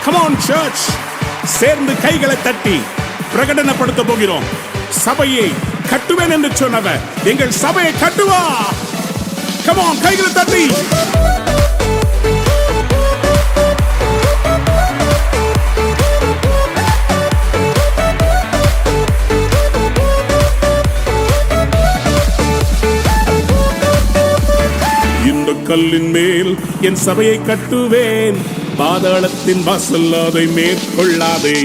Come on church, சேர்ந்து கைகளை தட்டி பிரகடனப்படுத்த போகிறோம். சபையை கட்டுவேன் என்று சொன்னவர் எங்கள் சபையை கட்டுவா. Come on, கைகளை தட்டி. இந்த கல்லின் மேல் என் சபையை கட்டுவேன், பாதாளத்தின் வாசல் அதை மேற்கொள்ளாதே.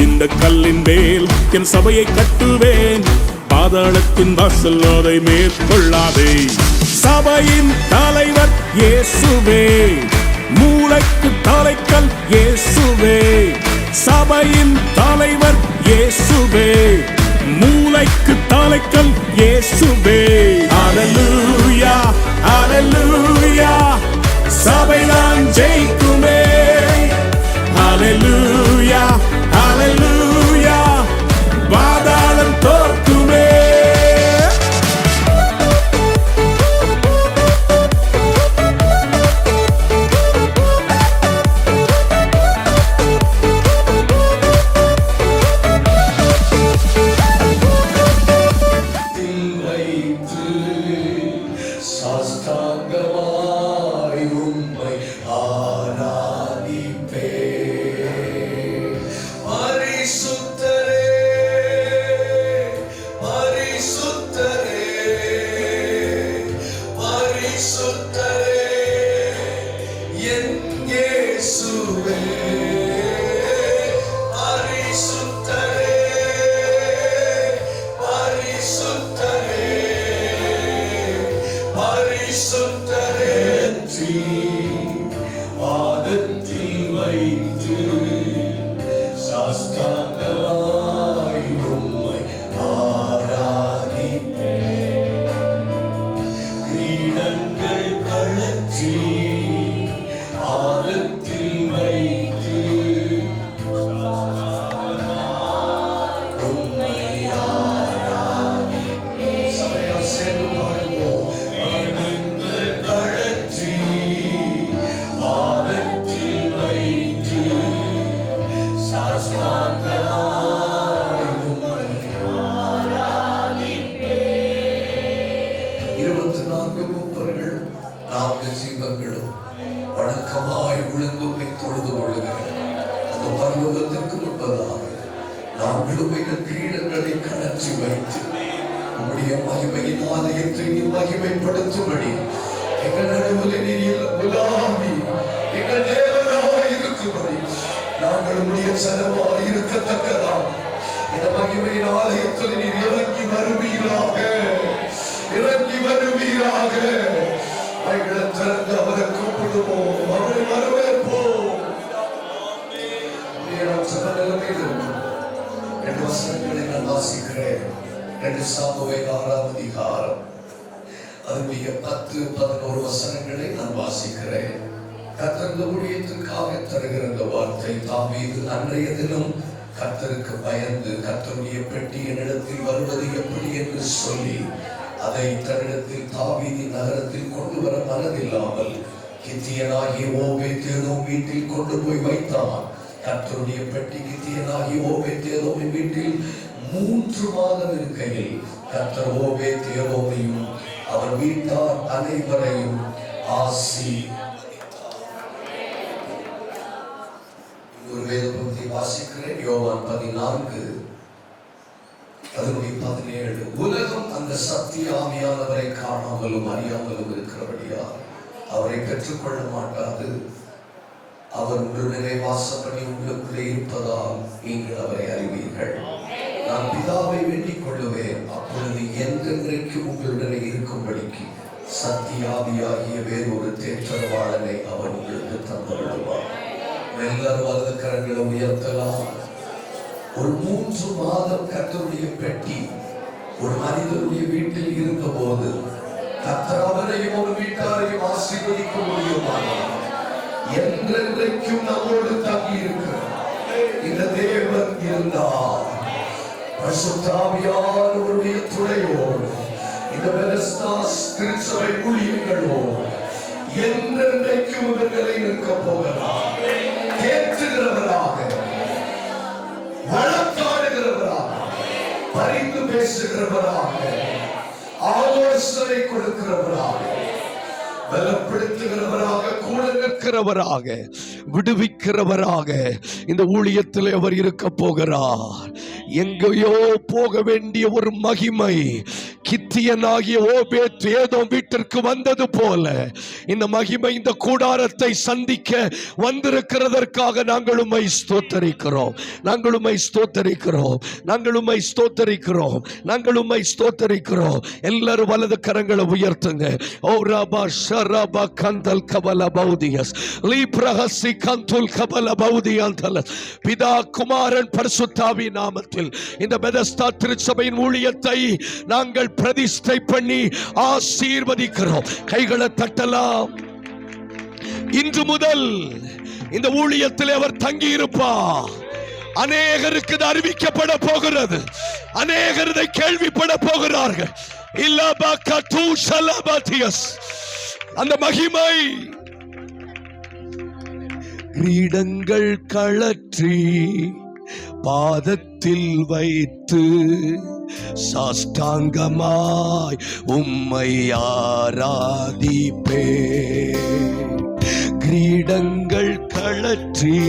இந்த கல்லின் மேல் என் சபையை கட்டுவேன், பாதாளத்தின் வாசல் அதை மேற்கொள்ளாதே. சபையின் தலைவர் இயேசுவே, மூளைக்கு தலைக்கல் இயேசுவே. சபையின் தலைவர் இயேசுவே, மூளைக்கு தலைக்கல் இயேசுவே. ஹல்லேலூயா ஹல்லேலூயா, சபைதான் ஜெயிக்குமே. ஹல்லேலூயா ஹல்லேலூயா, பாதாளம் தோற்குமே. வணக்கமாய் விழுங்குமை தொழுது கொள்ளுகிறேன். அந்த பரலோகத்திற்கு முன்பதாக நாங்களும் எங்கள் கிரீடங்களை கலற்றி வைத்து உம்முடைய மகிமையின் ஆலயத்தை நீ மகிமைப்படுத்தும்படி எங்கள் நடுவில் நீர் உலாவி எங்கள் தேவனாய் இருக்கும்படி நாங்கள் உம்முடைய சனமாய் இருக்கத்தக்கதாக இந்த மகிமையின் ஆலயத்தில் நீர் இறங்கி வருவீராக, இறங்கி வருவீராக. கைகளை திறந்து அவரை கூப்பிடுவோம், அவரை வரவேற்போம். ரெண்டு வசனங்களை நான் வாசிக்கிறேன். 2 சாமுவேல் 6ஆம் அதிகாரம் அதனுடைய 10-11 வசனங்களை நான் வாசிக்கிறேன். கர்த்தர் ஊழியத்திற்காக தருகிற இந்த வார்த்தை, தாவீது அன்றைய தினம் கர்த்தருக்கு பயந்து கர்த்தருடைய பெட்டி என்னிடத்தில் வருவது எப்படி என்று சொல்லி அதை தன்னிடத்தில் தாவீதின் நகரத்தில் கொண்டு வர மனதில்லாமல் கித்தியனாகிய ஓபேத்தேதோம் வீட்டில் கொண்டு போய் வைத்தான். கர்த்தருடைய பெட்டி கித்தியனாகிய ஓபேத்தேதோமின் வீட்டில் 3 மாதம் இருக்கையில் கர்த்தர் ஓபேத்தேதோமையும் அவர் வீட்டார் அனைவரையும் ஆசி. ஒரு வேத பகுதியை வாசிக்கிறேன். யோவான் 14 அதனுடைய 17. உலகம் அந்த சத்திய ஆவியானவரை காணாமலும் அறியாமலும் இருக்கிறபடியா அவரை பெற்றுக்கொள்ள மாட்டாது. அவர் உங்களுடைய வாசப்படி உங்களுக்குள்ளே இருப்பதால் நீங்கள் அவரை அறிவீர்கள். நான் பிதாவை வேண்டிக் கொள்ளுவேன், அப்பொழுது என்றென்றைக்கு உங்களுடனே இருக்கும்படிக்கு சத்திய ஆவியாகிய வேறொரு தேற்றரவாளனை அவர் உங்களுக்கு தந்துவிடுவார். எல்லாரும் வலது கரங்களை உயர்த்தலாம். ஒரு 3 மாதம் கர்த்தருடைய பெட்டி ஒரு மனிதனுடைய வீட்டில் இருந்த போது கர்த்தர் அவரையும் ஒரு வீட்டாரையும் ஆசீர்வதிக்க முடியுமானால் என்றென்றைக்கும் நம்மோடு தங்கி இருக்கிறார். இந்த தேவன் இருந்தார். பரிசுத்த ஆவியானவருடைய துணையோடு இந்த பெலஸ்தா திருச்சபை ஊழியர்களோடு என்றென்றைக்கும் இவர்களை நிற்க போகிறார். கேட்கிற நடத்துகிறவராக, ஆலோசனை கொடுக்கிறவராக, பலப்படுத்துகிறவராக, கூட நிற்கிறவராக, விடுவிக்கிறவராக இந்த ஊழியத்தில் அவர் இருக்க போகிறார். எங்கேயோ போக வேண்டிய ஒரு மகிமை கித்தியனாகிய ஓபேத் ஏதோம் வீட்டிற்கு வந்தது போல இந்த மகிமை இந்த கூடாரத்தை சந்திக்க வந்திருக்கிறதற்காக நாங்கள் உம்மை ஸ்தோத்தரிக்கிறோம், நாங்கள் உம்மை ஸ்தோத்தரிக்கிறோம், நாங்கள் உம்மை ஸ்தோத்தரிக்கிறோம், நாங்கள் உம்மை ஸ்தோத்தரிக்கிறோம். எல்லாரும் வலது கரங்களை உயர்த்துங்க. ஓ ரபா ஷரபா கந்தல் கபல பௌதியஸ் லீப்ரஹசி கந்துல் கபல பௌதியந்தல. பிதா குமாரன் பரிசுத்தாவி நாமத்தில் இந்த பெதஸ்தா திருச்சபையின் ஊழியத்தை நாங்கள் பிரதிஷ்டை பண்ணி ஆசீர்வதிக்கிறோம். கைகளை தட்டலாம். இன்று முதல் இந்த ஊழியத்தில் அவர் தங்கி இருப்பார். அநேகருக்கு அறிவிக்கப்பட போகிறது, அநேகர் இதை கேள்விப்பட போகிறார்கள். அந்த மகிமை கிரீடங்கள் கழற்றி பாதத்தில் வைத்து சாஷ்டாங்கமாய் உம்மை ஆராதிப்பே. கிரீடங்கள் கழற்றி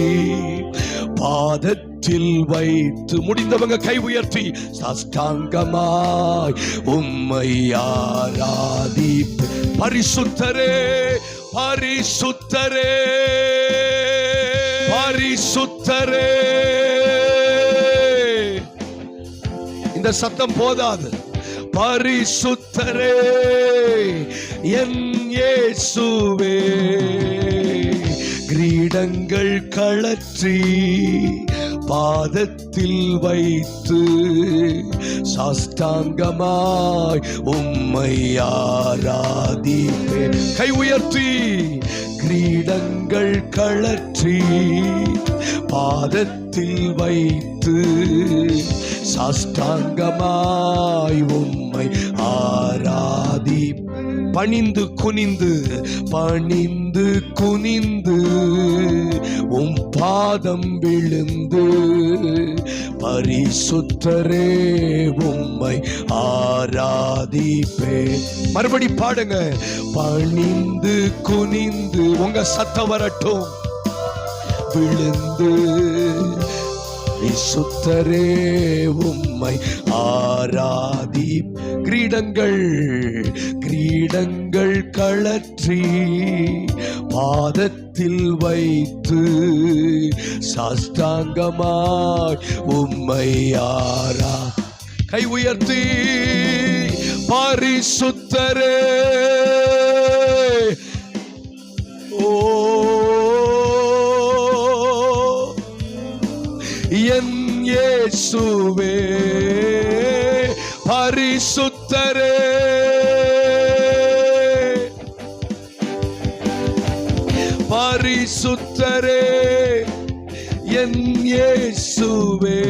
பாதத்தில் வைத்து, முடிந்தவங்க கை உயர்த்தி, சாஷ்டாங்கமாய் உம்மை ஆராதிப்பே. பரிசுத்தரே பரிசுத்தரே பரிசுத்தரே. இந்த சத்தம் போதாது. பரிசுத்தரே என் இயேசுவே. கிரீடங்கள் கழற்றி பாதத்தில் வைத்து சாஷ்டாங்கமாய் உம்மை ஆராதிப்பே. கை உயர்த்தி. கிரீடங்கள் கழற்றி பாதத்தில் வைத்து சாஷ்டாங்கமாய் உம்மை ஆராதி. பணிந்து குனிந்து பணிந்து குனிந்து உம் பாதம் விழுந்து பரிசுத்தரே உம்மை ஆராதிப்பே. மறுபடி பாடுங்க. பணிந்து குனிந்து, உங்க சத்தம் வரட்டும். விழுந்து பரிசுத்தரே உம்மை ஆராதி. கிரீடங்கள் கிரீடங்கள் கழற்றி பாதத்தில் வைத்து சாஷ்டாங்கமாய் உம்மை ஆரா. கை உயர்த்தி. பரிசுத்தரே ஓ என் இயேசுவே. பரிசுத்தரே பரிசுத்தரே என் இயேசுவே.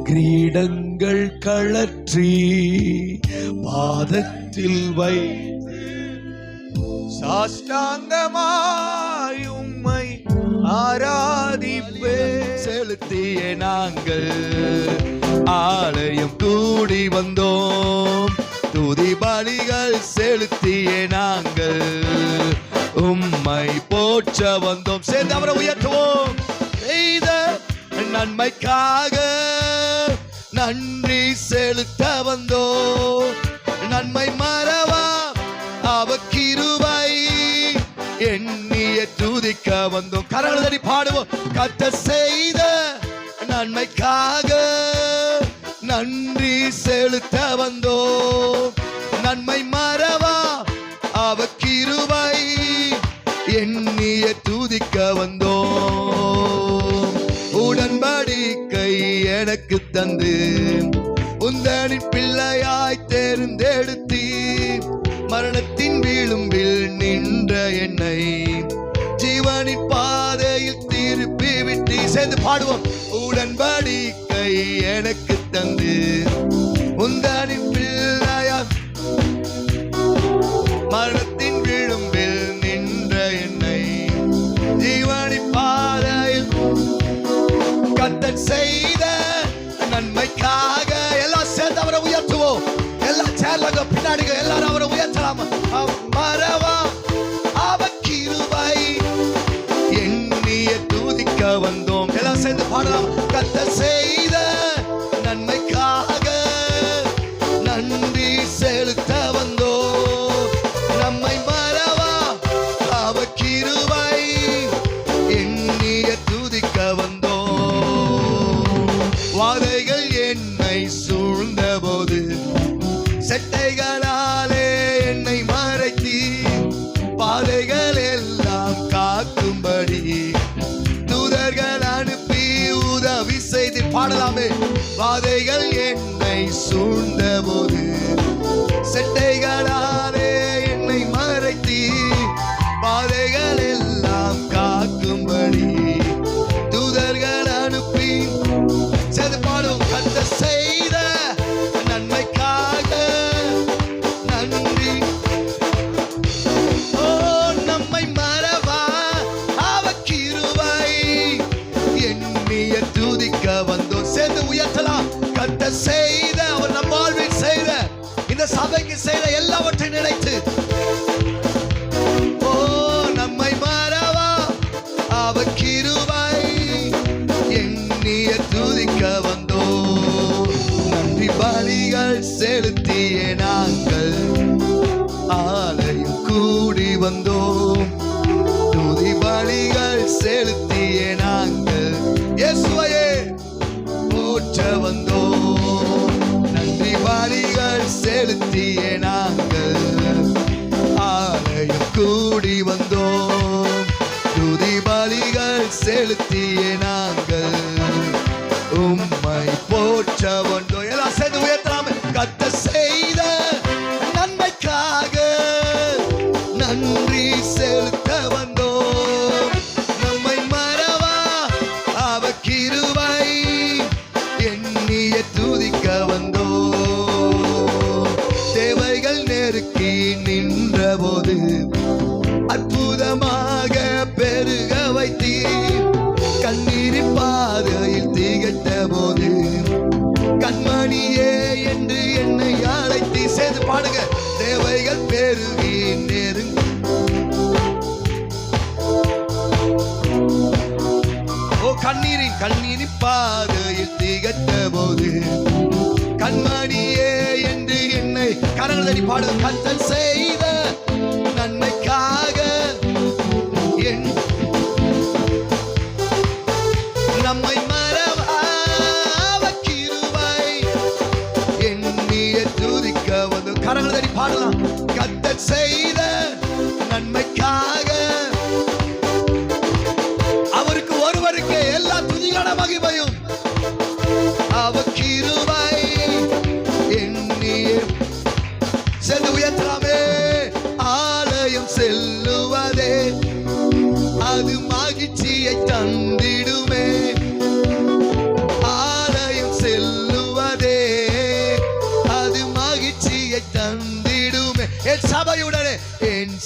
கிரீடங்கள் கழற்றி பாதத்தில் வை சாஷ்டாங்கமாய் உம்மை ஆராதிப்பே. செலுத்திய நாங்கள் ஆலயம் கூடி வந்தோம். துதி பலிகள் செலுத்திய நாங்கள் உம்மை போற்ற வந்தோம். சேர்ந்து அவரை உயர்த்துவோம். செய்த நன்மைக்காக நன்றி செலுத்த வந்தோம். நன்மை மறவா அவ கிருபை எண்ணிய துதிக்க வந்தோம். கரங்களை பாடுவோம். கர்த்தர் செய்த நன்மைக்காக நன்றி செலுத்த வந்தோம். நன்மை மறவா அவ கிருபை எண்ணிய துதிக்க வந்தோம். உடன்படிக்கை எனக்கு தந்து உந்தனின் பிள்ளையாய் தேர்ந்தெடுத்தி மரணத்தின் விளிம்பில் நின்ற என்னை ஜீவனின் பாதையில் திருப்பி விட்டு. சேர்ந்து பாடுவோம். உடன்படிக்கை எனக்கு தந்து உந்தனின் பிள்ளையாய் மரணத்தின் விளிம்பில் நின்ற என்னை ஜீவனின் பாதையில் கர்த்தர் செய்த நன்மைக்காக எல்லாம் சொல்லுங்க பின்னாடி எல்லாரும் அவரை உயர்த்தலாம். மறவா அவ கிருபை எண்ணிய துதிக்க வந்தோம். எல்லாம் சேர்ந்து பாடலாம். கர்த்தர் செய்த நன்மைக்காக நன்றி செலுத்த வந்தோம். நம்மை மறவா அவ கிருபை எண்ணிய துதிக்க வந்தோம். வாதைகள் என்னை சூழ்ந்த போது செட்டைகளாலே என்னை மறைத்தி பாதைகள் எல்லாம் காக்கும்படி தூதர்கள் அனுப்பி உதவி செய்து பாடலாமே. பாதைகள் என்னை சூழ்ந்த போது செட்டைகளாலே என்னை மறைத்தி பாதைகள் எல்லாம் காக்கும்படி தூதர்கள் அனுப்பி சேர்ந்து பாடும். கர்த்தர் செய்த நன்மைக்காக நன்றி. ஓ நம்மை மறவா அவ கிருபை எண்ணிய துதிக்க வந்தோம். சேர்ந்து உயர்த்தலாம். கர்த்தர் செய்த அவர் நம் வாழ்வில் செய்த இந்த சபைக்கு செய்த எல்லாவற்றையும் நினைத்து ஓ நம்மை மறவா அவ கிருபை எண்ணிய துதிக்க வந்தோம். நன்றி பலிகள் செலுத்திய நாங்கள் ஆலயம் கூடி வந்தோம். துதி பலிகள் செலுத்திய நாங்கள் இயேசுவையே போற்ற வந்தோம். நன்றி பலிகள் செலுத்திய நாங்கள் ஆலயம் கூடி வந்தோம். துதி பலிகள் செலுத்திய நாங்கள் உம்மை போற்ற வந்தோம். எல்லாம் சேர்ந்து உயர்த்தலாம். கர்த்தர் செய்த நன்மைக்காக நன்றி செலுத்த வந்தோம். நம்மை மறவா அவ கிருபை எண்ணிய துதிக்க வந்தோம். தேவைகள் நெருக்கி நின்ற போது அற்புதமாக பெருக வைத்தீர். கண்ணீரின் பாதையில் திகட்ட போது கண்மணியே என்று என்னை அழைத்தி சேர்ந்து பாடுங்க. தேவைகள் பெருகி நெருங்க ஓ கண்ணீரின் பாதையில் திகட்ட போது கண்மணியே என்று என்னை கரங்கள் தட்டி பாடுங்க. கர்த்தர் செய்த நன்மைக்காக நம்மை மறவா அவ கிருபை எண்ணிய துதிக்க வந்து கரங்கள் தட்டி பாடலாம். கர்த்தர் செய்த நன்மைக்காக அவருக்கு ஒருவருக்கு எல்லா துதிகான மகிமையும் அவ கிருபை எண்ணிய சென்று உயர்த்தலாமே. ஆலயம் செல்லுவதே அது மகிழ்ச்சியை தந்திடுமே. ஆலயம் செல்லுவதே அது மகிழ்ச்சியை தந்திடுமே. என்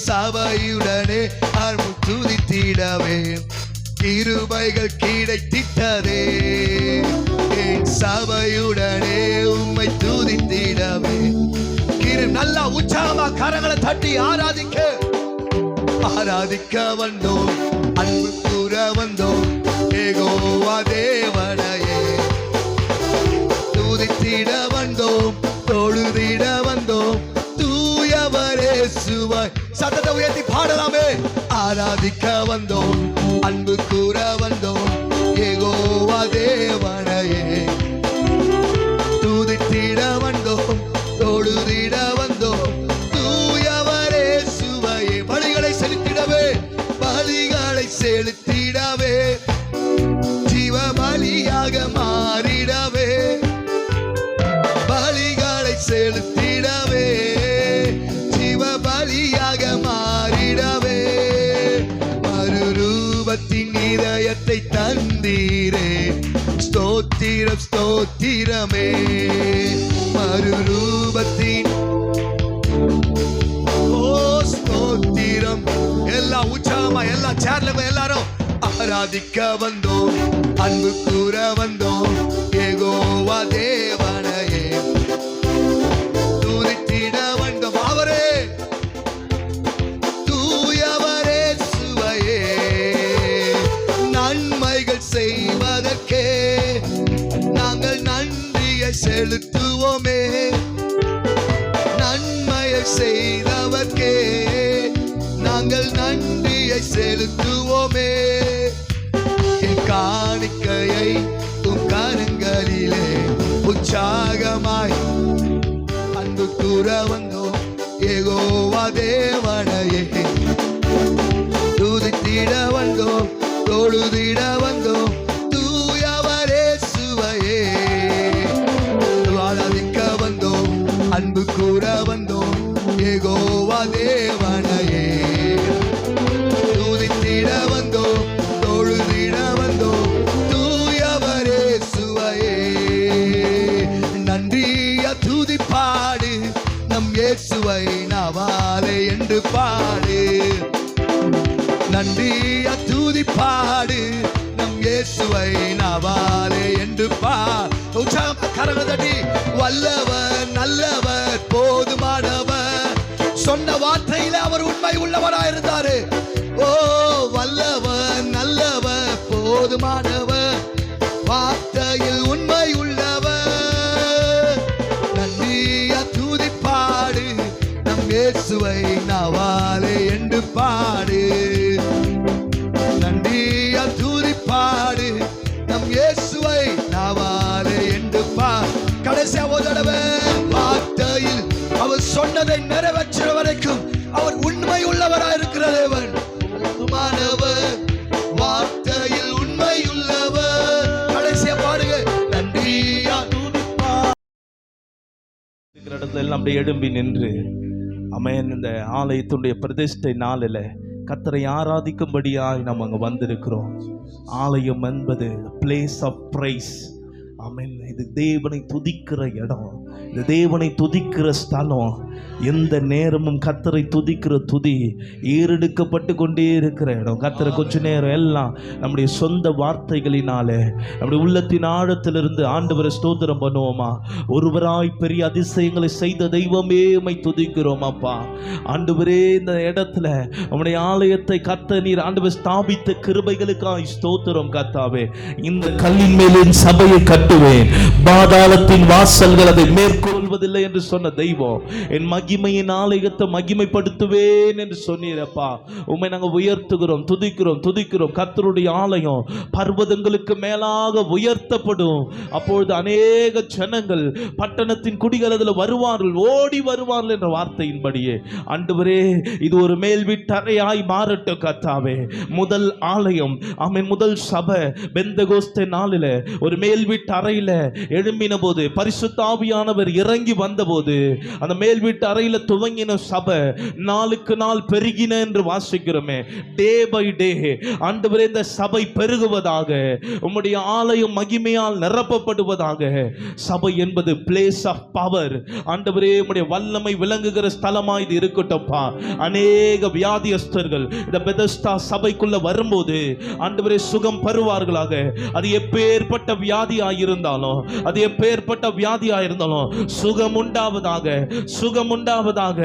சபையுடனே அருள் துதித்திடவே கிருபைகள் கிடைத்திட்டதே. என் சபையுடனே உம்மை துதித்திடவே நல்லா உற்சாகமா கரங்களை தட்டி ஆராதிக்க வந்தோம். அன்பு கூற வந்தோம். யெகோவா தேவனையே துதித்திட வந்தோம். தொழுதிட வந்தோம். தூயவரே சுவாய் சத்தத்தை உயர்த்தி பாடலாமே. ஆராதிக்க வந்தோம். அன்பு கூற வந்தோம். யெகோவா தேவனையே துதித்திட வந்தோம். தொழுதிட வந்தோம். தூயவரே சுவையே பலிகளை செலுத்திடவே ஜீவ பலியாக மாறிடவே பலிகளை செலுத்திடவே ஜீவ பலியாக மாறிடவே மறுரூபத்தின் இதயத்தை தந்தீரே. ஸ்தோத்திரம் ஸ்தோத்திரமே. மறுரூபத்தின் ஸ்தோத்திரம். எல்லா உற்சாகமா எல்லா சேர்ல எல்லாரும் ஆராதிக்க வந்தோம். அன்பு கூற வந்தோம். யெகோவா தேவனையே துதித்திட செலுத்துவோமே. நன்மையை செய்தவர்க்கே நாங்கள் நன்றியை செலுத்துவோமே. என் காணிக்கையை உன் கரங்களிலே உற்சாகமாய் அன்பு கூற வந்தோம். யெகோவா தேவனையே துதித்திட வந்தோம், தொழுதிட வந்தோம். தூயவரே சுவையே ஆராதிக்க வந்தோம், அன்பு கூற வந்தோம். யெகோவா தேவனையே துதித்திட வந்தோம், தொழுதிட வந்தோம். தூயவரே சுவையே நன்றியா துதிப்பாடு நம் இயேசுவை நாவாலே என்று பாடு. நன்றியா துதிப்பாடு நம் இயேசுவை நாவாலே என்று பாடு. கரகதடி வல்லவர் நல்லவர் போதுமானவர். சொன்ன வார்த்தையில அவர் உண்மை உள்ளவராயிருந்தாரு. ஓ வல்லவர் நல்லவர் போதுமானவர், வார்த்தையில் உண்மை உள்ளவர். நன்றியா துதிப்பாடு நம் இயேசுவை நாவாலே என்று பாடு. நன்றியா துதிப்பாடு நம் இயேசுவை நாவாலே என்று பாடு. கடைசியா ஒரு தடவை வார்த்தையில் அவர் சொன்னதை நிறைவேற்ற வரைக்கும் அவர் உண்மை உள்ளவராயிருக்கிற தேவன். மாணவர் வார்த்தையில் உண்மை உள்ளவர். கடைசியா பாடுங்க. நன்றியா இடத்துல எல்லாம் அப்படியே எழும்பி நின்று அமேன். இந்த ஆலயத்துடைய பிரதிஷ்டை நாளில் கர்த்தரை ஆராதிக்கும்படியாய் நம்ம அங்கே வந்திருக்கிறோம். ஆலயம் என்பது பிளேஸ் ஆஃப் பிரைஸ். ஆமென். இது தேவனை துதிக்கிற இடம், இது தேவனை துதிக்கிற ஸ்தலம். எந்த நேரமும் கர்த்தரை துதிக்கிற துதி ஏறெடுக்கப்பட்டு கொண்டே இருக்கிற இடம். கர்த்தரை கொஞ்ச நேரம் எல்லாம் நம்முடைய சொந்த வார்த்தைகளினாலே நம்முடைய உள்ளத்தின் ஆழத்திலிருந்து ஆண்டவரை ஸ்தோத்திரம் பண்ணுவோமா? ஒருவராய் பெரிய அதிசயங்களை செய்த தெய்வமே உம்மை துதிக்கிறோம் அப்பா. ஆண்டவரே இந்த இடத்துல உம்முடைய ஆலயத்தை கர்த்தர் நீர் ஆண்டவர் ஸ்தாபித்த கிருபைகளுக்காய் ஸ்தோத்திரம் கர்த்தாவே. இந்த கல்லின் மேல் என் சபையை கட்டுவேன், பாதாளத்தின் வாசல்கள் அதை மேற்கொள்வதில்லை என்று சொன்ன தெய்வம் என் மகிமையின் ஆலயத்தை மகிமைப்படுத்துவேன் என்று சொன்னீரப்பா. உம்மை நாங்கள் உயர்த்துகிறோம், துதிக்கிறோம். கர்த்தருடைய ஆலயம் பர்வதங்களுக்கு மேலாக உயர்த்தப்படும். அப்பொழுது அநேக ஜனங்கள் பட்டணத்தின் குடிகள் அதில் வருவார்கள், ஓடி வருவார்கள் என்ற வார்த்தையின்படியே ஆண்டவரே இது ஒரு மேல் வீட்டறையாய் மாறட்டும் கர்த்தாவே. முதல் ஆலயம் ஆமென், முதல் சபை பெந்தகோஸ்தே நாளில் ஒரு மேல் வீட்டு அறையில எழும்பின போது, பரிசுத்த ஆவியானவர் இறங்கி வந்தபோது, அந்த மேல் வீட்டு அறையில துவங்கின சபை நாளுக்கு நாள் பெருகின என்று வாசிக்கிறோமே. டே பை டே ஆண்டவரே இந்த சபை பெருகுவதாக, உம்முடைய ஆலயம் மகிமையால் நிரப்பப்படுவதாக. சபை என்பது பிளேஸ் ஆஃப் பவர். ஆண்டவரே உம்முடைய வல்லமை விளங்குகிற ஸ்தலமா இது இருக்கட்டும்ப்பா. அநேக வியாதியஸ்தர்கள் இந்த பெதஸ்தா சபைக்குள்ள வரும்போது ஆண்டவரே சுகம் பெறுவார்களாக. அது எப்பேற்பட்ட வியாதியாயிருந்தாலும், அது எப்பேற்பட்ட வியாதியாயிருந்தாலும் சுகம் உண்டாவதாக, சுகம் உண்டாவதாக.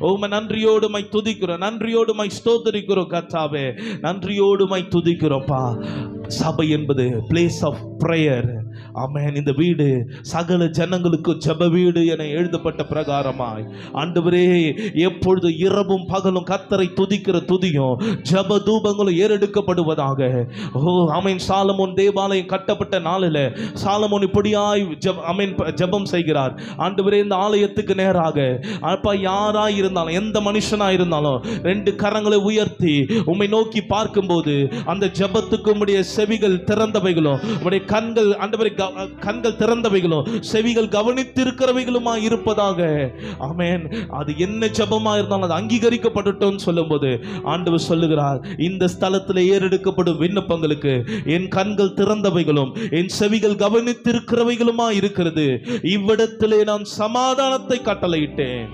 உம்மை நன்றியோடு மை துதிக்கிறோம், நன்றியோடு மை ஸ்தோத்திரிக்கிறோம் கர்த்தாவே, நன்றியோடு மை துதிக்கிறோம்ப்பா. சபை என்பது பிளேஸ் ஆஃப் பிரேயர். ஆமென். இந்த வீடு சகல ஜனங்களுக்கு ஜெப வீடு என எழுதப்பட்ட பிரகாரமாய் ஆண்டவரே எப்பொழுது இரவும் பகலும் கர்த்தரை துதிக்கிற துதியும் ஜெப தூபங்களும் ஏறெடுக்கப்படுவதாக. ஓ ஆமென். சாலமோன் தேவாலயம் கட்டப்பட்ட நாளில் சாலமோன் இப்படியாய் ஜெபம் செய்கிறார். ஆண்டவரே இந்த ஆலயத்துக்கு நேராக அப்பா யாராய் இருந்தாலும், எந்த மனுஷனாய் இருந்தாலும் ரெண்டு கரங்களை உயர்த்தி உம்மை நோக்கி பார்க்கும்போது அந்த ஜெபத்துக்கு உம்முடைய செவிகள் திறந்தவைகளும், உம்முடைய கண்கள் ஆண்டவரே கண்கள் திறந்தவைகளும் செவிகள் கவனித்திருக்கிறவைகளுமா இருப்பதாக. ஆமென். அது என்ன ஜெபமா இருந்தாலும் அது அங்கீகரிக்கப்படட்டும் சொல்லும்போது ஆண்டவர் சொல்லுகிறார், இந்த ஸ்தலத்தில் ஏறெடுக்கப்படும் விண்ணப்பங்களுக்கு என் கண்கள் திறந்தவைகளும் என் செவிகள் கவனித்திருக்கிறவைகளுமா இருக்கிறது. இவ்விடத்திலே நான் சமாதானத்தை கட்டளையிட்டேன்.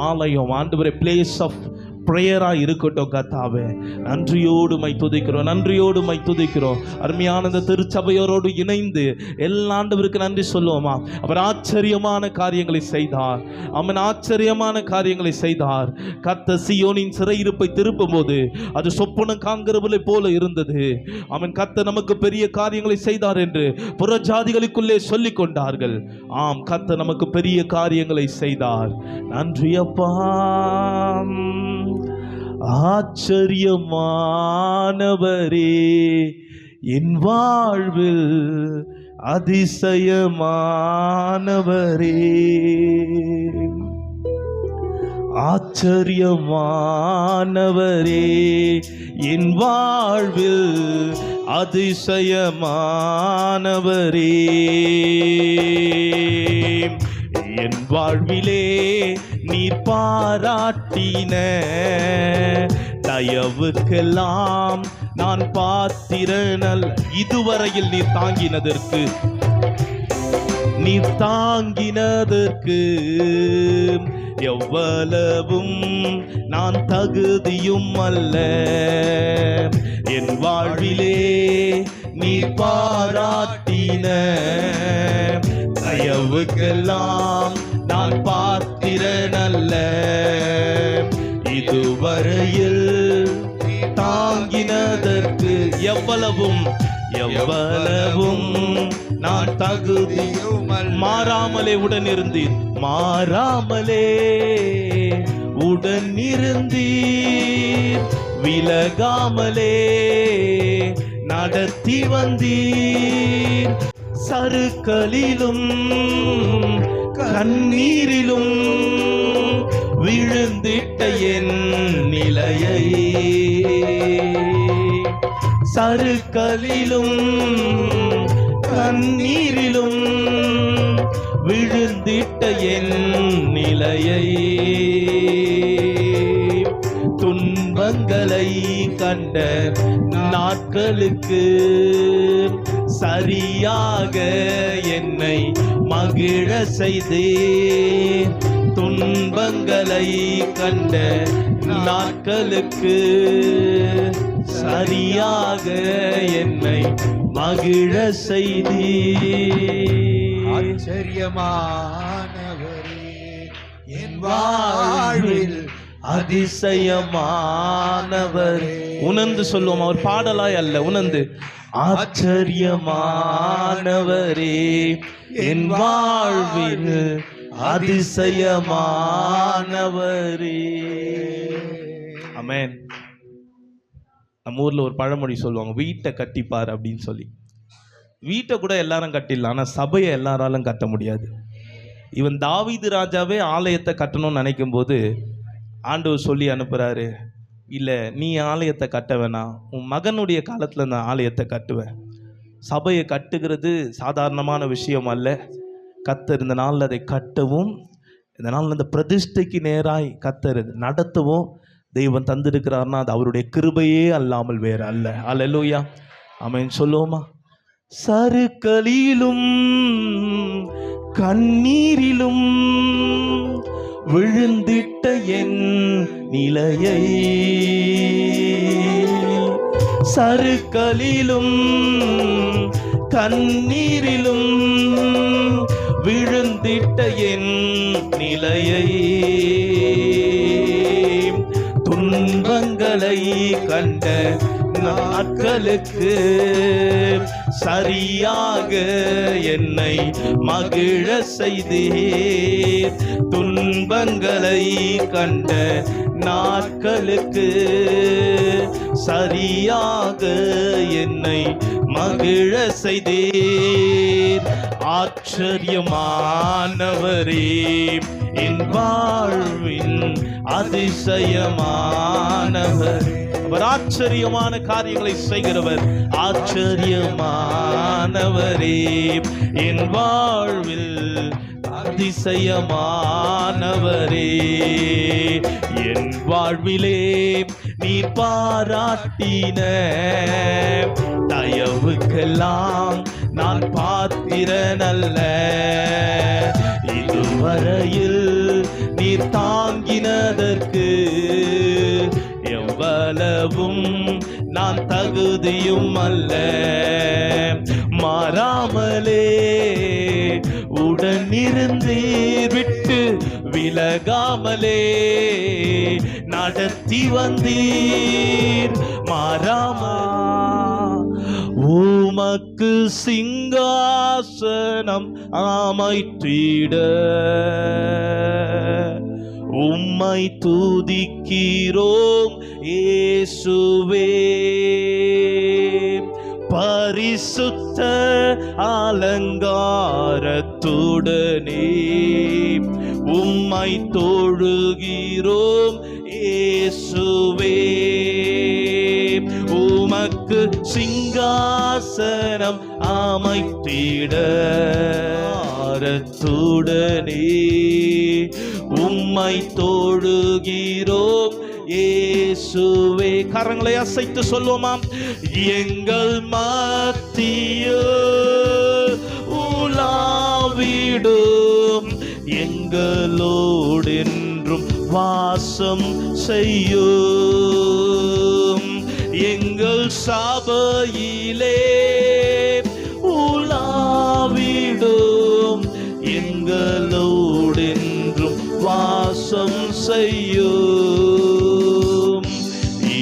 ஆலயம் ஆண்டவரே பிளேஸ் ஆஃப் ப்ரேயரா இருக்கட்டும் கர்த்தாவே. நன்றியோடு மை துதிக்கிறோம், நன்றியோடு மை துதிக்கிறோம். அருமையான இந்த திருச்சபையோரோடு இணைந்து எல்லா ஆண்டவருக்கு நன்றி சொல்லுவோமா? அவர் ஆச்சரியமான காரியங்களை செய்தார். அவன் ஆச்சரியமான காரியங்களை செய்தார். கர்த்தர் சீயோனின் சிறையிருப்பை திருப்பும் போது அது சொப்பனம் காண்கிறவளை போல இருந்தது. அவன் கர்த்தர் நமக்கு பெரிய காரியங்களை செய்தார் என்று புறஜாதிகளுக்குள்ளே சொல்லிக் கொண்டார்கள். ஆம், கர்த்தர் நமக்கு பெரிய காரியங்களை செய்தார். நன்றி அப்பா. ஆச்சரியமானவரே, என் வாழ்வில் அதிசயமானவரே, ஆச்சரியமானவரே, என் வாழ்வில் அதிசயமானவரே, என் வாழ்விலே நீர் பாராட்டின தயவுக்கெல்லாம் நான் பாத்திரனல். இதுவரையில் நீர் தாங்கினதற்கு எவ்வளவும் நான் தகுதியும் அல்ல. என் வாழ்விலே நீர் பாராட்டின தயவுக்கெல்லாம் நான் பாத்திரனல்ல. இதுவரையில் தாங்கினதற்கு எவ்வளவும் நான் தகுதியும் மாறாமலே உடனிருந்தீர், மாறாமலே உடனிருந்தீர், விலகாமலே நடத்தி வந்தீர். சறுக்கலிலும் கண்ணீரிலும் விழுந்திட்ட என் நிலையை, சறுக்கலிலும் கண்ணீரிலும் விழுந்திட்ட என் நிலையை, துன்பங்களை கண்ட நாட்களுக்கு சரியாக என்னை மகிழ செய்தே. துன்பங்களை கண்ட நாட்களுக்கு சரியாக என்னை மகிழ செய்தே. ஆச்சரியமானவரே, என் வாழ்வில் அதிசயமானவர். உணர்ந்து சொல்லுவோம், அவர் பாடலாய் அல்ல, உணர்ந்து. ஆச்சரியமானவரே, என் வாழ்வில் அதிசயமானவரே. ஆமென். நம்ம ஊர்ல ஒரு பழமொழி சொல்லுவாங்க, வீட்டை கட்டிப்பார் அப்படின்னு சொல்லி. வீட்டை கூட எல்லாரும் கட்டிடலாம், ஆனால் சபையை எல்லாராலும் கட்ட முடியாது. இவன் தாவீது ராஜாவே ஆலயத்தை கட்டணும்னு நினைக்கும் போது ஆண்டவர் சொல்லி அனுப்புகிறாரு, இல்லை நீ ஆலயத்தை கட்ட வேணாம், உன் மகனுடைய காலத்தில் நான் ஆலயத்தை கட்டுவேன். சபையை கட்டுகிறது சாதாரணமான விஷயம் அல்ல. கர்த்தர் இந்த நாளில் அதை கட்டவும், இந்த நாளில் இந்த பிரதிஷ்டைக்கு நேராய் கர்த்தர் நடத்தவும் தெய்வம் தந்திருக்கிறார்னா அது அவருடைய கிருபையே அல்லாமல் வேற அல்ல. அல்லேலூயா, ஆமென் சொல்லுவோமா? சறுக்கலிலும் கண்ணீரிலும் விழுந்திட்ட என் நிலையை, சறுக்கலிலும் கண்ணீரிலும் விழுந்திட்ட என் நிலையை, துன்பங்களை கண்ட நாட்களுக்கு சரியாக என்னை மகிழ செய்தீர். துன்பங்களை கண்ட நாட்களுக்கு சரியாக என்னை மகிழ செய்தீர். ஆச்சரியமானவரே, என் வாழ்வின் அதிசயமானவர். அவர் ஆச்சரியமான காரியங்களை செய்கிறவர். ஆச்சரியமானவரே, என் வாழ்வில் அதிசயமானவரே, என் வாழ்விலே நீ பாராட்டின தயவுக்கெல்லாம் நான் பாத்திரனல்ல. இதுவரையில் நீர் தாங்கினதற்கு எவ்வளவும் நான் தகுதியும் அல்ல. மாறாமலே உடனிருந்தீர், விட்டு விலகாமலே நடத்தி வந்தீர். மாறாமா உமக்கு சிங்காசனம் அமைத்திட உம்மை துதிக்கிறோம் இயேசுவே. பரிசுத்த அலங்காரத்துடனே உம்மை தொழுகிறோம் இயேசுவே. உமக்கு சிங்காசனம் அமைத்திட ஆரத்துடனே உம்மை தொழுகிறோம் இயேசுவே. கரங்களை அசைத்து சொல்லுவோமாம். எங்கள் மத்தியில் உலாவிடும், எங்களோடு என்றும் வாசம் செய்யும். எங்கள் சபையிலே உலாவிடும், எங்களோடு என்றும் வாசம் செய்யும்.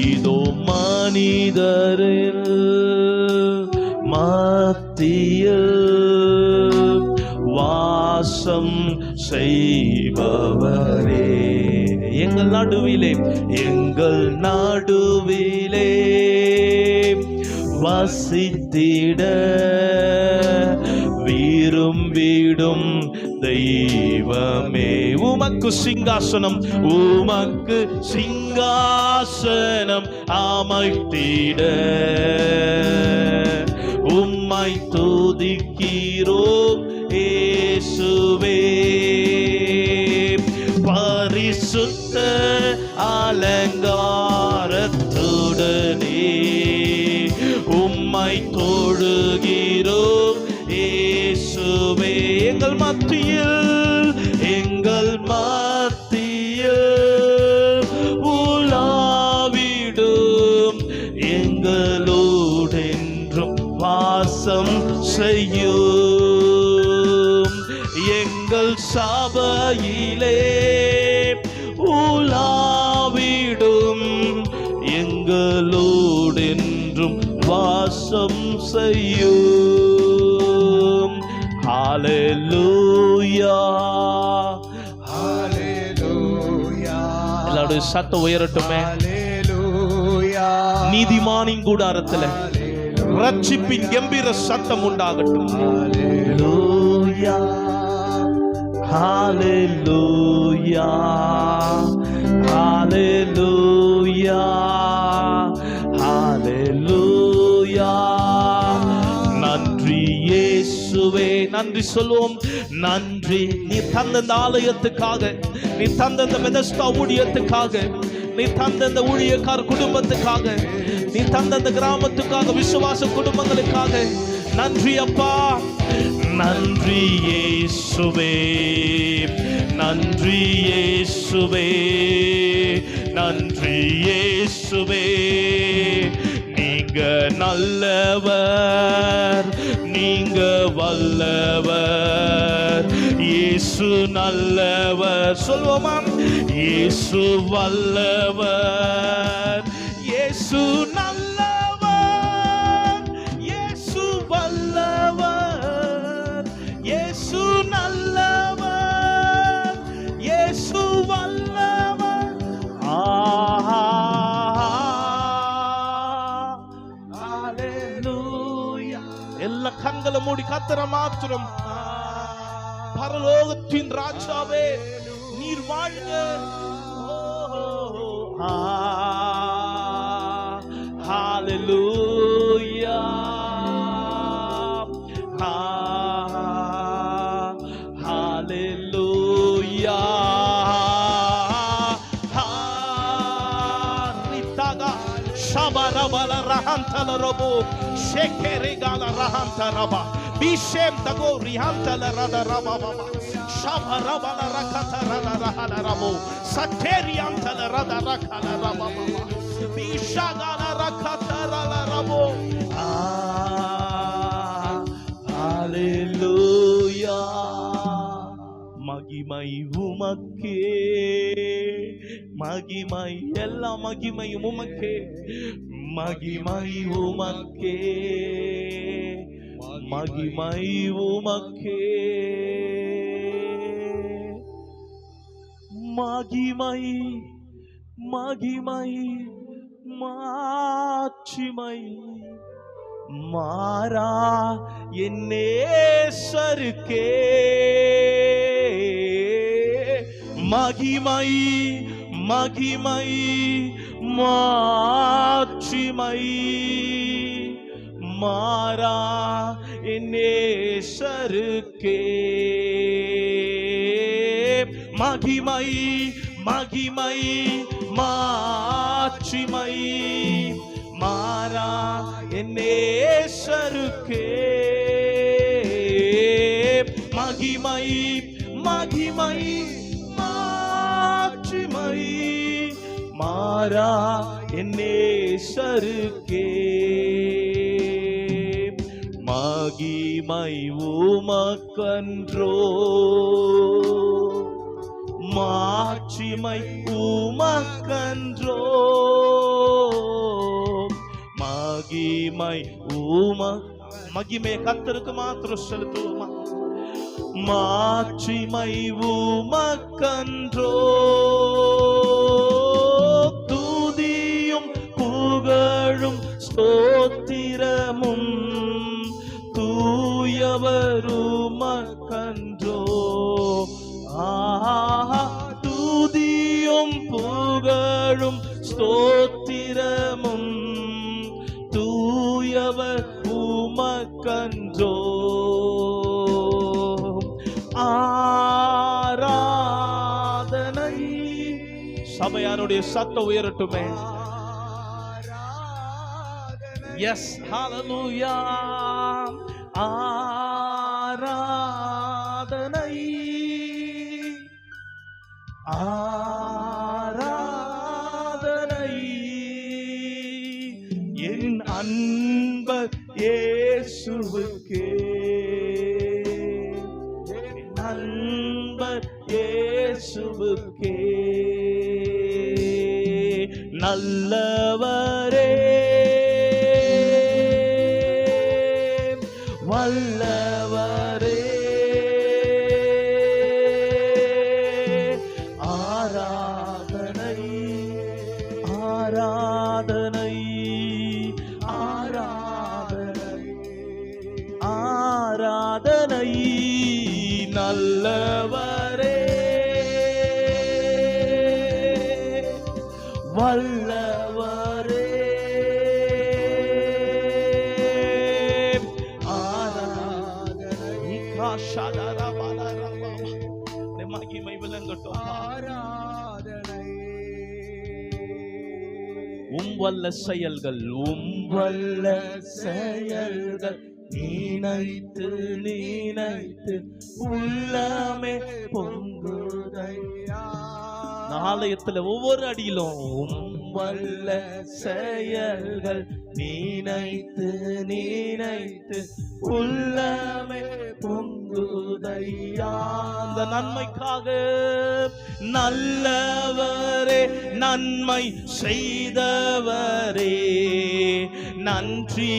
இதோ மனிதரில் மத்தியில் வாசம் செய்பவரே. எங்கள் நடுவிலே, எங்கள் நடுவிலே வசித்திட விரும்பிடும் தெய்வமே. உமக்கு சிங்காசனம், உமக்கு சிங்காசனம் அமைத்திட உம்மை துதிக்கிறோம் இயேசுவே. பரிசுத்த அலங்காரத்துடனே உம்மை தொழுகிறோம் இயேசுவே. எங்கள் மத்தியில், எங்கள் மத்தியில் உலாவிடும், எங்களோடென்றும் வாசம் செய்யும். எங்கள் சபையிலே உலாவிடும், எங்களோடென்றும் வாசம் செய்யும். ஹalleluya, ஹalleluya. எல்லாரும் சத்தம் உயரட்டுமே. ஹalleluya. நீதிமானின் கூடாரத்தில் ரட்சிப்பின் கம்பீர சத்தம் உண்டாகட்டும். ஹalleluya, ஹalleluya, ஹalleluya, ஹalleluya. நன்றி இயேசுவே, நன்றி சொல்வோம். நன்றி நீ தந்த இந்த ஆலயத்துக்காக, நீ தந்த இந்த பெதஸ்தா ஊழியத்துக்காக, நீ தந்த இந்த ஊழியக்கார குடும்பத்துக்காக, நீ தந்த இந்த கிராமத்துக்காக, விசுவாச குடும்பங்களுக்காக நன்றி அப்பா. நன்றி இயேசுவே, நன்றி இயேசுவே, நன்றி இயேசுவே. நீங்க நல்லவர், நீங்க வல்லவர், இயேசு நல்லவர். சொல்வோமா? இயேசு வல்லவர், இயேசு நல்லவர், இயேசு வல்லவர், இயேசு நல்லவர், இயேசு வல்லவர். ஹalleluya. எல்லா கண்களை மூடி கர்த்தரை மாத்திரம். பரலோகத்தின் ராஜாவே நீர் வாழ்க. ஹalleluya, ஹalleluya. ரிதாகா ஷபரபல ரஹந்தல ரபோ ஷெகெரெகால ரஹந்தரபா பிஷேம் தகோ ரிஹந்தல ரத ரபா. shabarabala rakatara rahalarabo sateriantala radarakala rababa bishagala rakatara rabo. Hallelujah. மகிமை உமக்கே, மகிமை எல்லா மகிமையும் உமக்கே, மகிமை உமக்கே, மகிமை உமக்கே, மகிமை மகிமை மாட்சிமை மாறா என் நேசருக்கே, மகிமை மகிமை மாட்சிமை மாறா என் நேசருக்கே, மகிமை மகிமை மாட்சிமை மாறா என் நேசருக்கே, மகிமை மகிமை மாட்சிமை மாறா என் நேசருக்கே, மகிமை உமக்கன்றோ, மாட்சிமை உமக்கன்றோ, மகிமை மகிமை கர்த்தருக்கு மாத்திரம் செலுத்துவோமா, மாட்சிமை உமக்கன்றோ, துதியும் புகழும் ஸ்தோத்திரமும் தூயவருமக்கன்றோ, துதியும் புகழும் ஸ்தோத்திரமும் தூயவர் உமக்கன்றோ, ஆராதனை. சபையாருடைய சத்தம் உயரட்டுமே. எஸ், ஹல்லேலூயா. ஆராதனை ஆராதனை என் அன்பர் இயேசுவுக்கே, என் அன்பர் இயேசுவுக்கே, நல்லவரே வல்லவரே, ஆராதனை ஆராதனை ஆராதனை ஆராதனை, நல்லவரே வல்லவரே, ஆராதனை மகிமை விளங்கட்டும். ஆராதனை வல்ல செயல்கள் வல்ல செயல்கள் நினைத்து நினைத்து உள்ளமே பொங்குதையா. ஆலயத்துல ஒவ்வொரு அடியிலும் வல்ல செயல்கள் நினைத்து நினைத்து உள்ளமே பொங்குதையா. அந்த நன்மைக்காக நல்லவரே நன்மை செய்தவரே நன்றி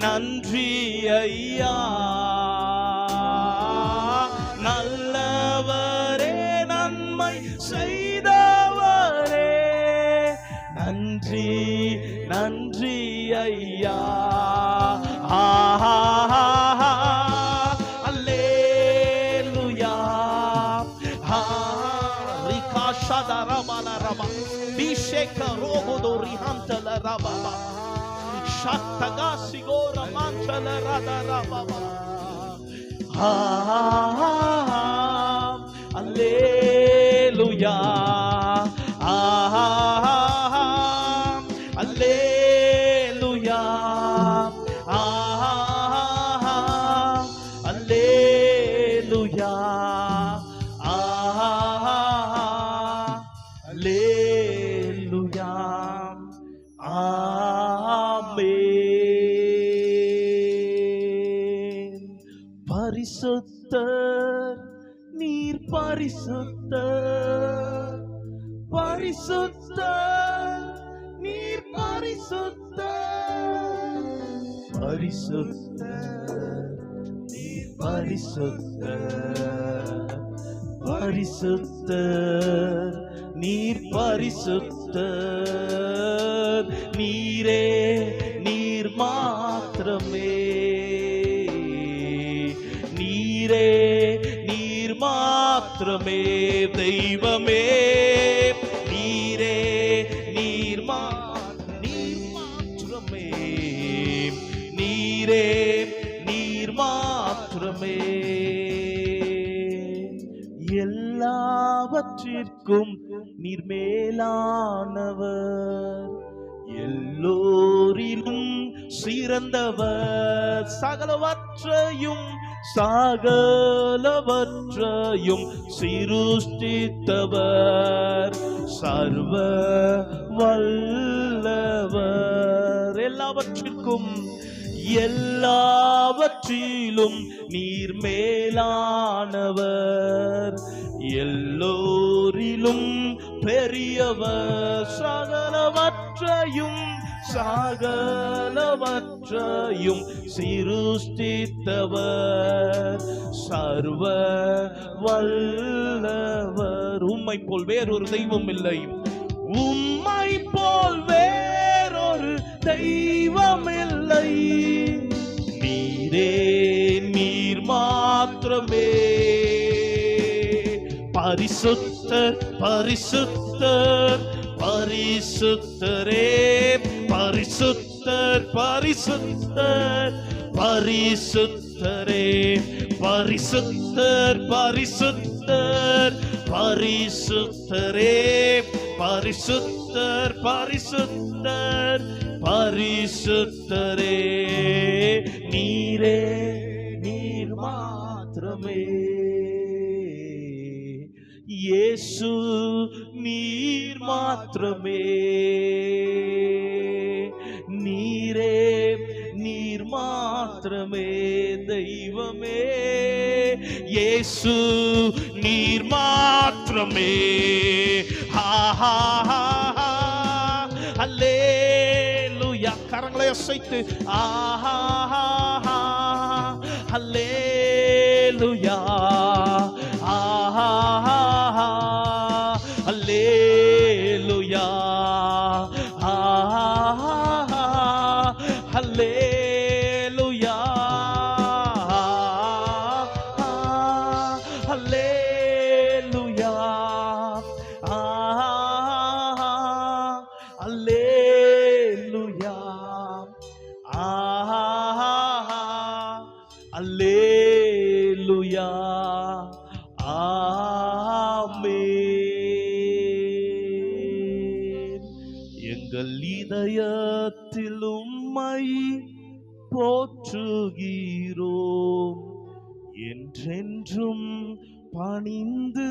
நன்றி ஐயா. நல்லவரே நன்மை செய்தவரே நன்றி நன்றி ஐயா. அல்லேலூயா. ரிகா ஷதரபல ரபா பிஷேக ரோகோதோ ரிஹந்தல ரபா ஷத்தகா சிகோர மாந்தல ரபா. அல்லேலூயா. அல்லேலூயா. அல்லேலூயா. பரிசுத்தர், பரிசுத்தர், நீர் பரிசுத்தர், பரிசுத்தர், நீர் பரிசுத்தர், பரிசுத்தர், நீர் பரிசுத்தர், நீரே நீர் மாத்திரமே, நீரே நீர் மாத்திரமே தெய்வமே, நீரே நீர் மாத்திரமே, நீரே நீர் மாத்திரமே. எல்லாவற்றிற்கும் நீர் மேலானவர், எல்லோரிலும் சிறந்தவர், சகலவற்றையும் சகலவற்றையும் சிருஷ்டித்தவர், சர்வ வல்லவர். எல்லாவற்றிற்கும் எல்லாவற்றிலும் நீர் மேலானவர், எல்லோரிலும் பெரியவர், சகலவற்றையும் சகலவற்றையும் சிருஷ்டித்தவர், சர்வ வல்லவர். உம்மை போல் வேறொரு தெய்வம் இல்லை, உம்மை போல் வேறொரு தெய்வம் இல்லை, நீரே நீர் மாத்திரமே. பரிசுத்தர், பரிசுத்தர், பரிசுத்தரே, பரிசுத்தர், பரிசுத்தர், பரிசுத்தரே, பரிசுத்தர், பரிசுத்தர், பரிசுத்தரே, பரிசுத்தர், பரிசுத்தர், பரிசுத்தரே, நீரே நீர் மாத்திரமே. இயேசு நீர் மாத்திரமே, நீரே நீர் மாத்திரமே தெய்வமே, இயேசு நீர் மாத்திரமே. அல்லேலூயா, கரங்களை அசைத்து அல்லேலூயா, அல்லேலூயா, அல்லேலூயா, அல்லேலூயா, அல்லேலூயா, அல்லேலூயா, ஆமென். எங்கள் இதயத்தில் உம்மை போற்றுகிறோம், என்றென்றும் பணிந்து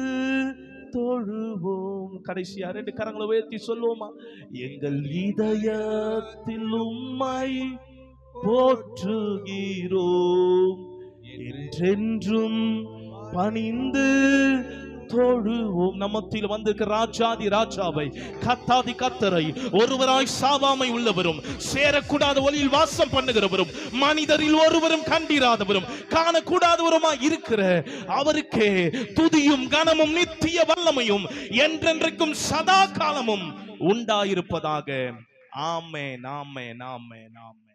தொழுவோம். கடைசியா 2 கரங்களை உயர்த்தி சொல்லுவோமா? எங்கள் இதயத்தில் உம்மை போற்றுகிறோம், என்றென்றும் பணிந்து தொழுவோம். நம்மத்தில் வந்திருக்கிற ராஜாதி ராஜாவை, கத்தாதி கத்தரை, ஒருவராய் சாவாமை உள்ளவரும், சேரக்கூடாத ஒளியில் வாசம் பண்ணுகிறவரும், மனிதரில் ஒருவரும் கண்டிராதவரும், காணக்கூடாதவருமாய் இருக்கிற அவருக்கே துதியும் கனமும் நித்திய வல்லமையும் என்றென்றைக்கும் சதா காலமும் உண்டாயிருப்பதாக. ஆமென், ஆமென், ஆமென், ஆமென்.